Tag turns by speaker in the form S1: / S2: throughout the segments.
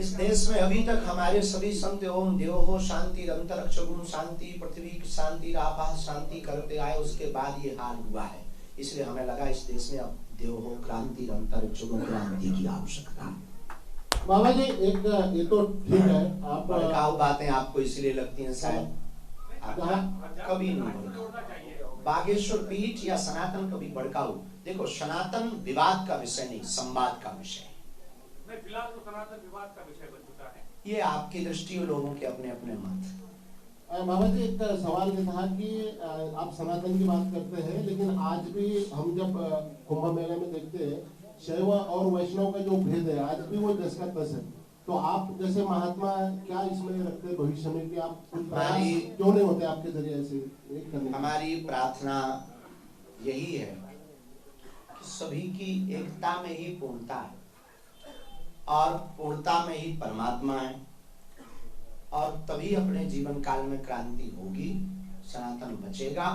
S1: इस देश में अभी तक हमारे सभी संत ओम देवो शांति अंतरिक्षगुम शांति पृथ्वी की शांति आपात शांति करते आए, उसके बाद ये हाल हुआ है। इसलिए हमें लगा इस देश में अब देवो क्रांति अंतरिक्षगुम क्रांति की आवश्यकता है।
S2: बाबा जी एक ये तो ठीक है, आप
S1: भड़काऊ बातें आपको इसलिए लगती हैं शायद, कभी नहीं। बागेश्वर पीठ या सनातन कभी भड़काऊ, देखो सनातन विवाद का विषय नहीं, संवाद का विषय है।
S3: फिलहाल तो सनातन विवाद का विषय बन चुका है।
S1: ये आपकी दृष्टि और लोगों के अपने अपने मत।
S2: बाबा जी एक सवाल ये था कि आप सनातन की बात करते हैं, लेकिन आज भी हम जब कुंभ मेले में देखते हैं शैव और वैष्णव का जो भेद है आज भी वो दस का दस है। तो आप जैसे महात्मा क्या इसमें रखते हैं भविष्य में कि आप प्रयास क्यों नहीं होते आपके जरिए से एक करने?
S1: हमारी प्रार्थना यही है कि सभी की एकता में ही पूर्णता है और पूर्णता में ही परमात्मा है, और तभी अपने जीवन काल में क्रांति होगी, सनातन बचेगा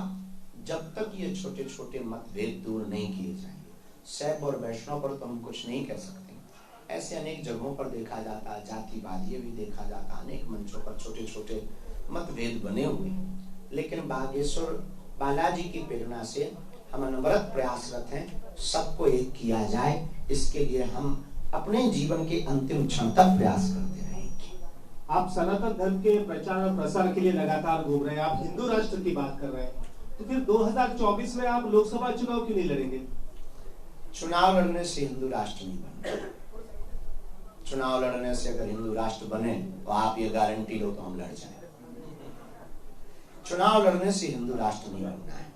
S1: जब तक ये छोटे छोटे मतभेद दूर नहीं किए जाएंगे। शैव और वैष्णव पर तो हम कुछ नहीं कह सकते, ऐसे अनेक जगहों पर देखा जाता है, जातिवाद ये भी देखा जाता है, अनेक मंचों पर छोटे छोटे मतभेद बने हुए, लेकिन बागेश्वर बालाजी की प्रेरणा से हम अनवरत प्रयासरत हैं सबको एक किया जाए। इसके लिए हम अपने जीवन के अंतिम क्षण तक प्रयास करते रहेंगे।
S4: आप सनातन धर्म के प्रचार और प्रसार के लिए लगातार घूम रहे हैं, आप हिंदू राष्ट्र की बात कर रहे हैं, तो फिर 2024 में आप लोकसभा चुनाव क्यों नहीं लड़ेंगे?
S1: चुनाव लड़ने से हिंदू राष्ट्र नहीं बनता। चुनाव लड़ने से अगर हिंदू राष्ट्र बने तो आप ये गारंटी लो तो हम लड़ जाएं। चुनाव लड़ने से हिंदू राष्ट्र नहीं बनना है,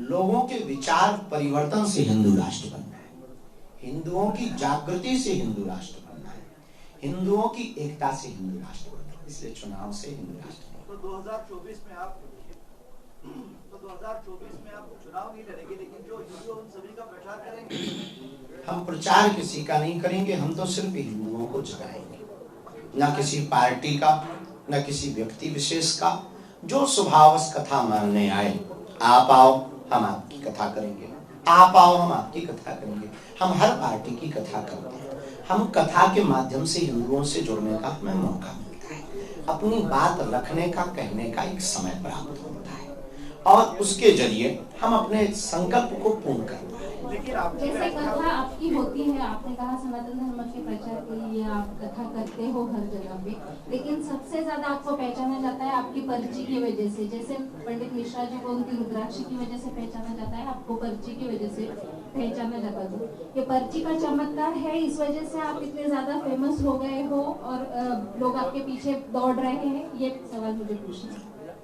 S1: लोगों के विचार परिवर्तन से हिंदू राष्ट्र बनना है, हिंदुओं की जागृति से हिंदू राष्ट्र बनना है, हिंदुओं की एकता से हिंदू राष्ट्र बनना है। इसलिए चुनाव से हिंदू राष्ट्र नहीं।
S5: तो 2024 में आप चुनाव नहीं लड़ेंगे, लेकिन जो हिंदू उन सभी का प्रचार करेंगे।
S1: हम प्रचार किसी का नहीं करेंगे, हम तो सिर्फ हिंदुओं को जगाएंगे, न किसी पार्टी का न किसी व्यक्ति विशेष का। जो स्वभावश कथा मानने आए, आप आओ हम आपकी कथा करेंगे, आप आओ हम आपकी कथा करेंगे। हम हर पार्टी की कथा करते हैं, हम कथा के माध्यम से हिंदुओं से जुड़ने का हमें मौका मिलता है, अपनी बात रखने का कहने का एक समय प्राप्त होता है, और उसके जरिए हम अपने संकल्प को पूर्ण करते हैं।
S6: जैसे कथा आपकी होती है, आपने कहा सनातन धर्म के प्रचार के लिए आप कथा करते हो हर जगह पे, लेकिन सबसे ज्यादा आपको पहचाना जाता है आपकी पर्ची की वजह से। जैसे पंडित मिश्रा जी को उनकी रुद्राक्ष की वजह से पहचाना जाता है, आपको पर्ची की वजह से पहचाना जाता है। ये पर्ची का चमत्कार है, इस वजह से आप इतने ज्यादा फेमस हो गए हो और लोग आपके पीछे दौड़ रहे हैं, ये सवाल मुझे पूछना है।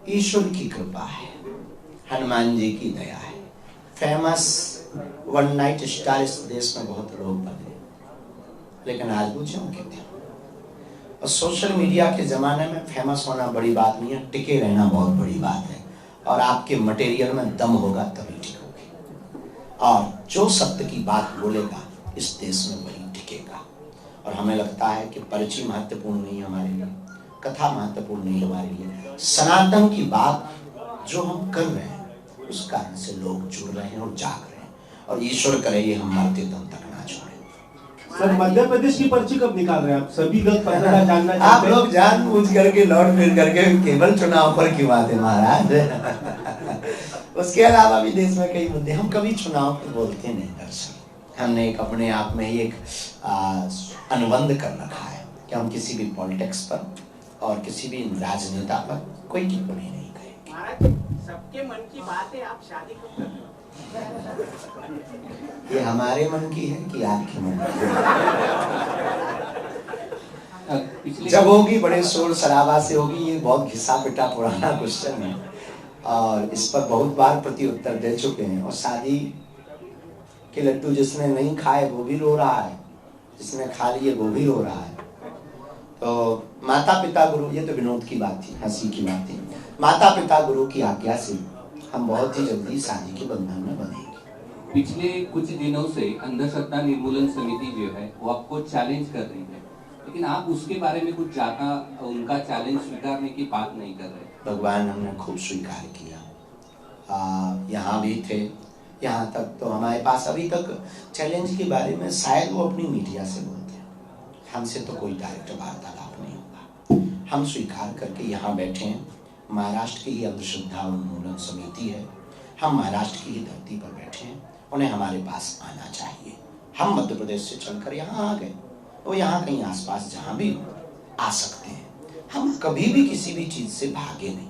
S1: ईश्वर की कृपा है, हनुमान जी की दया है। फेमस वन नाइट स्टार इस देश में बहुत लोग बने, लेकिन आज पूछो कितने। और सोशल मीडिया के जमाने में फेमस होना बड़ी बात नहीं है, टिके रहना बहुत बड़ी बात है। और आपके मटेरियल में दम होगा तभी टिकोगे, और जो सत्य की बात बोलेगा इस देश में वही टिकेगा। और हमें लगता है कि पर्ची महत्वपूर्ण नहीं हमारे लिए, कथा महत्वपूर्ण नहीं हमारे लिए, सनातन की बात जो हम कर रहे हैं उस कारण से लोग जुड़ रहे हैं और जाग रहे हैं। और ईश्वर करे ये हम मरते दम तक ना छोड़ें।
S4: सर मध्य प्रदेश की पर्ची कब निकाल रहे हैं आप? सभी लोग जानना चाहते हैं।
S1: आप लोग जानबूझ करके लौट फिर करके केवल चुनाव पर क्यों आते महाराज? उसके अलावा भी देश में कई मुद्दे, हम कभी चुनाव पर बोलते नहीं दरअसल। हमने एक अपने आप में ही एक अनुबंध कर रखा है कि हम किसी भी पॉलिटिक्स पर और किसी भी राजनेता पर कोई टिप्पणी नहीं करेंगे।
S5: सबके मन की बात है, आप शादी कब करते हो?
S1: ये हमारे मन की है कि आपके मन की? जब होगी बड़े शोर शराबा से होगी, ये बहुत घिसा पिटा पुराना क्वेश्चन है और इस पर बहुत बार प्रति उत्तर दे चुके हैं। और शादी के लड्डू जिसने नहीं खाए वो भी रो रहा है, जिसने खा लिए वो भी रो रहा है। तो माता पिता गुरु, ये तो विनोद की बात थी, हंसी की बात थी। माता पिता गुरु की आज्ञा से हम बहुत ही जल्दी शादी के बंधन में बनेंगे।
S7: पिछले कुछ दिनों से अंधश्रद्धा निर्मूलन समिति जो है वो आपको चैलेंज कर रही है, लेकिन आप उसके बारे में कुछ ज्यादा उनका चैलेंज स्वीकारने की बात नहीं कर रहे।
S1: भगवान हमने खूब स्वीकार किया, यहाँ भी थे, यहाँ तक तो हमारे पास अभी तक चैलेंज के बारे में शायद वो अपनी मीडिया से बोलते हैं, हमसे तो कोई डायरेक्ट वार्तालाप नहीं होगा। हम स्वीकार करके यहाँ बैठे हैं। महाराष्ट्र की ही अंधश्रद्धा उन्मूलन समिति है, हम महाराष्ट्र की ही धरती पर बैठे हैं, उन्हें हमारे पास आना चाहिए। हम मध्य प्रदेश से चलकर यहाँ आ गए, वो यहाँ कहीं आसपास जहाँ भी आ सकते हैं। हम कभी भी किसी भी चीज से भागे नहीं,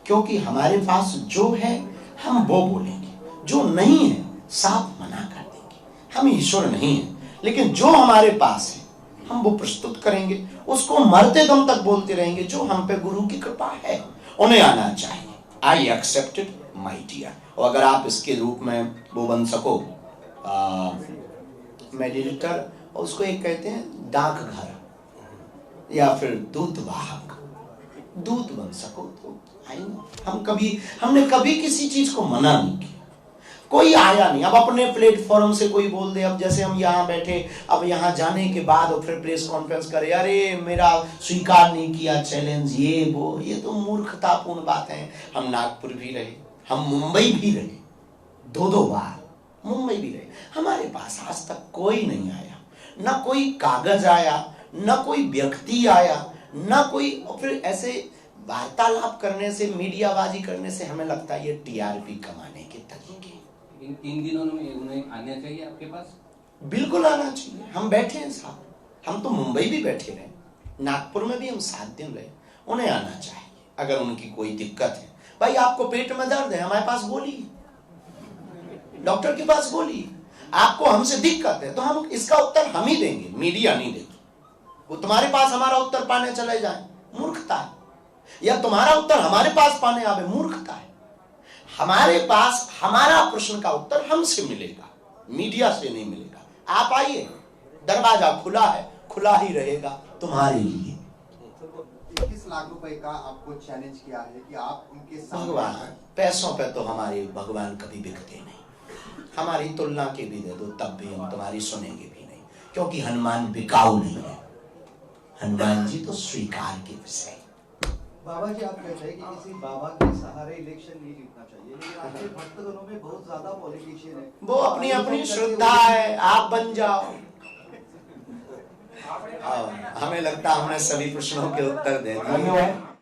S1: क्योंकि हमारे पास जो है हम वो बोलेंगे, जो नहीं है साफ मना कर देंगे। हम ईश्वर नहीं है, लेकिन जो हमारे पास है हम वो प्रस्तुत करेंगे, उसको मरते दम तक बोलते रहेंगे। जो हम पे गुरु की कृपा है उन्हें आना चाहिए। I accepted my dear. और अगर आप इसके रूप में वो बन सको मेडिटेटर, उसको एक कहते हैं डाकघर या फिर दूतवाहक, दूत बन सको तो आई नो। हमने कभी किसी चीज को मना नहीं किया, कोई आया नहीं। अब अपने प्लेटफॉर्म से कोई बोल दे, अब जैसे हम यहाँ बैठे, अब यहाँ जाने के बाद और फिर प्रेस कॉन्फ्रेंस करे, अरे मेरा स्वीकार नहीं किया चैलेंज, ये वो, ये तो मूर्खतापूर्ण बात है। हम नागपुर भी रहे, हम मुंबई भी रहे, 2 बार मुंबई भी रहे। हमारे पास आज तक कोई नहीं आया, ना कोई कागज आया, ना कोई व्यक्ति आया, ना कोई। और फिर ऐसे वार्तालाप करने से, मीडियाबाजी करने से हमें लगता है ये टीआरपी कमाने के तरीके।
S7: इन 3 दिनों में उन्हें आना चाहिए आपके पास?
S1: बिल्कुल आना चाहिए। हम बैठे हैं साहब, हम तो मुंबई भी बैठे रहे, नागपुर में भी हम 7 दिन रहे। उन्हें आना चाहिए अगर उनकी कोई दिक्कत है। भाई आपको पेट में दर्द है, हमारे पास गोली, डॉक्टर के पास गोली। आपको हमसे दिक्कत है तो हम इसका उत्तर हम ही देंगे, मीडिया नहीं देगी। वो तुम्हारे पास हमारा उत्तर पाने चले जाए, मूर्खता है। या तुम्हारा उत्तर हमारे पास पाने आवे, मूर्खता है। हमारे पास हमारा प्रश्न का उत्तर हमसे मिलेगा, मीडिया से नहीं मिलेगा। आप आइए, दरवाजा खुला है, खुला ही रहेगा तुम्हारे लिए।
S8: 21 लाख रुपए का आपको चैलेंज किया है कि आप उनके सामने।
S1: भगवान, पैसों पे तो हमारे भगवान कभी बिकते नहीं। हमारी तुलना के भी दे दो तब भी हम तुम्हारी सुनेंगे भी नहीं, क्योंकि हनुमान बिकाऊ नहीं है। हनुमान जी तो स्वीकार के विषय।
S5: बाबा जी, आप कहते हैं कि किसी बाबा के सहारे इलेक्शन नहीं जीतना चाहिए, लेकिन आपके भक्तगणों में बहुत ज्यादा पॉलिटिशियन है।
S1: वो अपनी अपनी श्रद्धा है, आप बन जाओ। हमें लगता है हमने सभी प्रश्नों के उत्तर दे दिए।